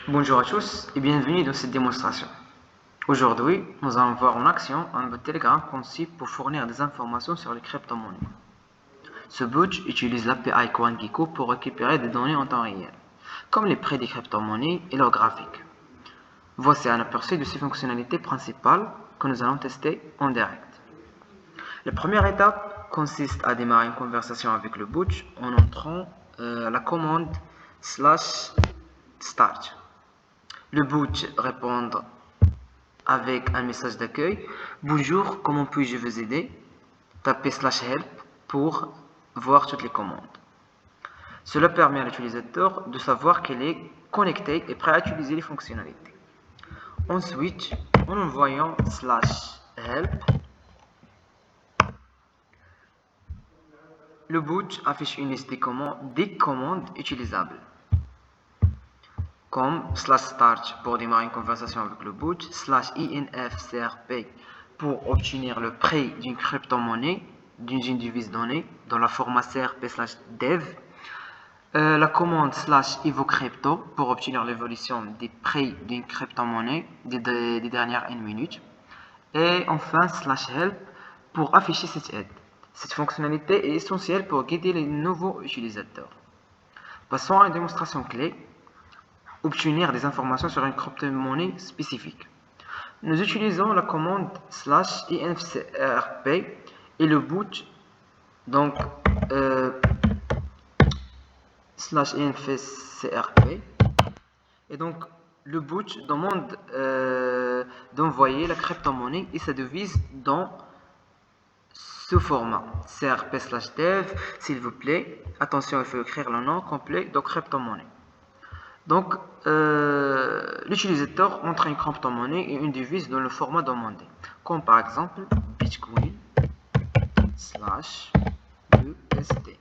Bonjour à tous et bienvenue dans cette démonstration. Aujourd'hui, nous allons voir en action un bot Telegram conçu pour fournir des informations sur les crypto-monnaies. Ce bot utilise l'API CoinGecko pour récupérer des données en temps réel, comme les prix des crypto-monnaies et leurs graphiques. Voici un aperçu de ces fonctionnalités principales que nous allons tester en direct. La première étape consiste à démarrer une conversation avec le bot en entrant la commande /start. Le bot répond avec un message d'accueil. Bonjour, comment puis-je vous aider? Tapez /help pour voir toutes les commandes. Cela permet à l'utilisateur de savoir qu'il est connecté et prêt à utiliser les fonctionnalités. Ensuite, en envoyant /help, le bot affiche une liste des commandes utilisables, comme /start pour démarrer une conversation avec le bot, /infcrp pour obtenir le prix d'une crypto-monnaie, d'une devise donnée dans la format crp/dev, la commande /evocrypto pour obtenir l'évolution des prix d'une crypto-monnaie des dernières 1 minute, et enfin /help pour afficher cette aide. Cette fonctionnalité est essentielle pour guider les nouveaux utilisateurs. Passons à une démonstration clé. Obtenir des informations sur une crypto-monnaie spécifique. Nous utilisons la commande /infcrp et le boot, donc /infcrp, et donc le boot demande d'envoyer la crypto-monnaie et sa devise dans ce format crp/dev. S'il vous plaît, attention, il faut écrire le nom complet de crypto-monnaie. Donc, l'utilisateur entre une crypto-monnaie et une devise dans le format demandé, comme par exemple Bitcoin/USD.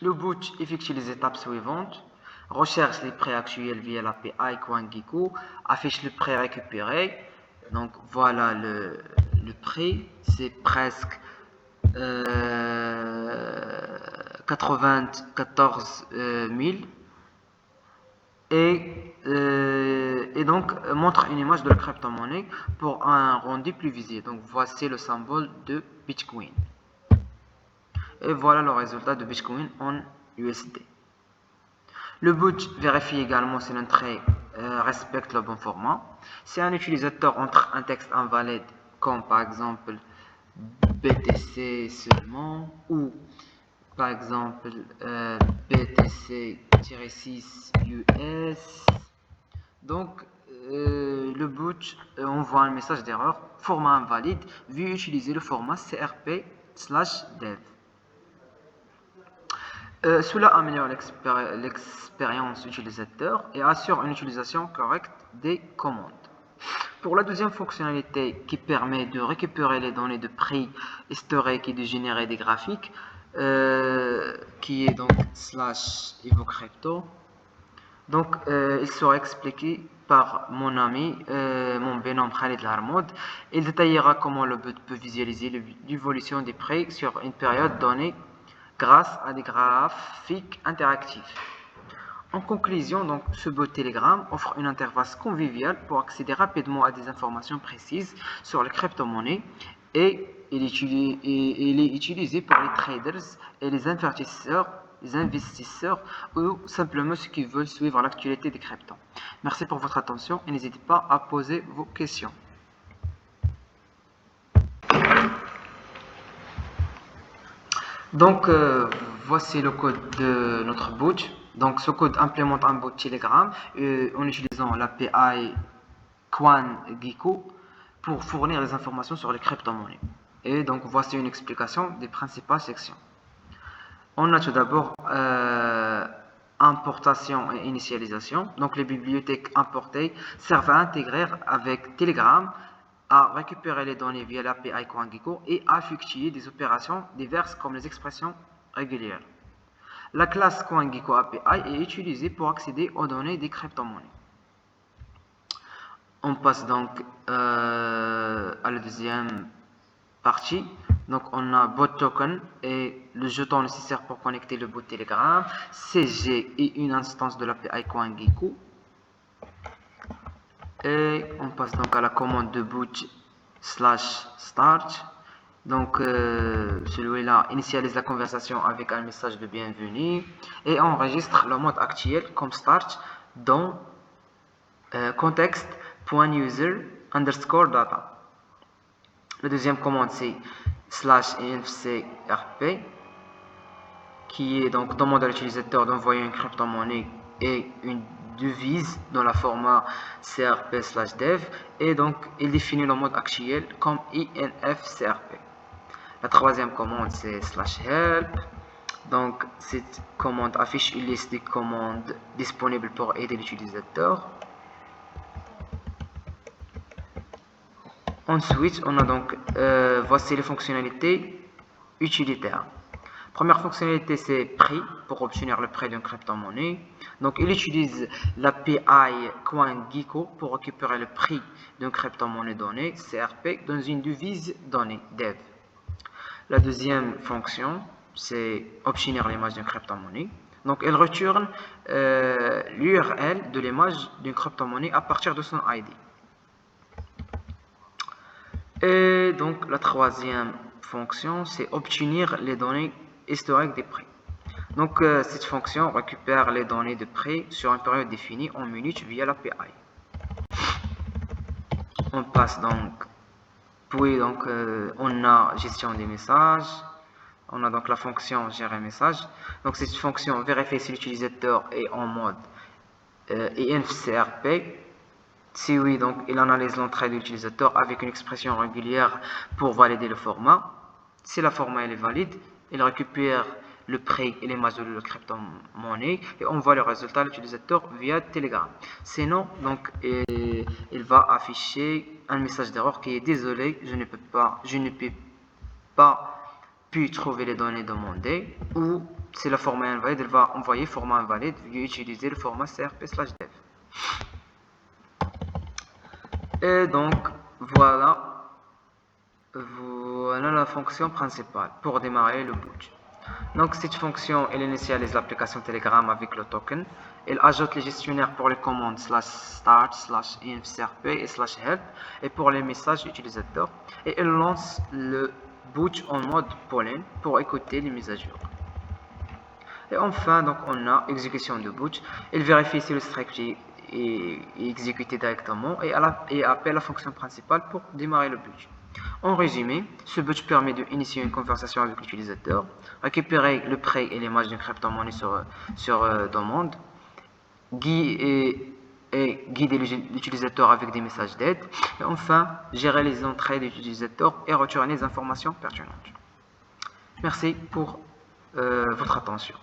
Le bot effectue les étapes suivantes: recherche les prix actuels via l'API CoinGecko, affiche le prix récupéré. Donc voilà le prix, c'est presque 94 000, et donc montre une image de la crypto-monnaie pour un rendu plus visible. Donc voici le symbole de Bitcoin et voilà le résultat de Bitcoin en USD. Le bot vérifie également si l'entrée respecte le bon format. Si un utilisateur entre un texte invalide, comme par exemple BTC seulement, ou par exemple BTC-6 US, donc le bot envoie un message d'erreur, format invalide, veuillez utiliser le format crp/dev. Cela améliore l'expérience utilisateur et assure une utilisation correcte des commandes. Pour la deuxième fonctionnalité qui permet de récupérer les données de prix historiques et de générer des graphiques, qui est donc /evocrypto, donc il sera expliqué par mon ami, mon binôme Khalid Larmoud. Il détaillera comment le bot peut visualiser l'évolution des prix sur une période donnée grâce à des graphiques interactifs. En conclusion, donc, ce bot Telegram offre une interface conviviale pour accéder rapidement à des informations précises sur les crypto-monnaies, et il est utilisé par les traders et les investisseurs ou simplement ceux qui veulent suivre l'actualité des cryptos. Merci pour votre attention et n'hésitez pas à poser vos questions. Donc voici le code de notre bot. Donc ce code implémente un bot Telegram en utilisant l'API CoinGecko pour fournir des informations sur les crypto-monnaies. Et donc voici une explication des principales sections. On a tout d'abord importation et initialisation. Donc les bibliothèques importées servent à intégrer avec Telegram, à récupérer les données via l'API CoinGecko et à effectuer des opérations diverses comme les expressions régulières. La classe CoinGecko API est utilisée pour accéder aux données des crypto-monnaies. On passe donc à la deuxième partie. Donc on a bot token et le jeton nécessaire pour connecter le bot Telegram, CG et une instance de l'API CoinGecko. Et on passe donc à la commande de boot /start. Donc celui-là initialise la conversation avec un message de bienvenue et enregistre le mode actuel comme start dans context.user_data. La deuxième commande c'est /infcrp qui est donc demande à l'utilisateur d'envoyer une crypto-monnaie et une devise dans la format crp/dev et donc il définit le mode actuel comme infcrp. La troisième commande c'est /help. Donc cette commande affiche une liste des commandes disponibles pour aider l'utilisateur. Ensuite, on a donc voici les fonctionnalités utilitaires. Première fonctionnalité, c'est prix pour obtenir le prix d'une crypto-monnaie. Donc, il utilise l'API CoinGecko pour récupérer le prix d'une crypto-monnaie donnée, CRP, dans une devise donnée, dev. La deuxième fonction, c'est obtenir l'image d'une crypto-monnaie. Donc, elle retourne l'URL de l'image d'une crypto-monnaie à partir de son ID. Et donc la troisième fonction, c'est obtenir les données historiques des prix. Donc cette fonction récupère les données de prix sur une période définie en minutes via l'API. On passe donc, puis donc on a gestion des messages. On a donc la fonction gérer message. Donc cette fonction vérifie si l'utilisateur est en mode infcrp. Si oui, donc il analyse l'entrée de l'utilisateur avec une expression régulière pour valider le format. Si le format est valide, il récupère le prix et l'image de la crypto-monnaie et envoie le résultat à l'utilisateur via Telegram. Sinon, donc il va afficher un message d'erreur qui est désolé, je ne peux pas trouver les données demandées, ou si le format est invalide, il va envoyer format invalide et utiliser le format crp/dev. Et donc voilà la fonction principale pour démarrer le boot. Donc cette fonction elle initialise l'application Telegram avec le token, elle ajoute les gestionnaires pour les commandes /start, /infcrp et /help et pour les messages utilisateurs, et elle lance le boot en mode pollen pour écouter les mises à jour. Et enfin donc on a exécution de boot, elle vérifie si le script est exécuté directement et appelle la fonction principale pour démarrer le boot. En résumé, ce boot permet d'initier une conversation avec l'utilisateur, récupérer le prix et l'image d'une crypto-monnaie sur demande, guider l'utilisateur avec des messages d'aide, et enfin gérer les entrées de l'utilisateur et retourner les informations pertinentes. Merci pour votre attention.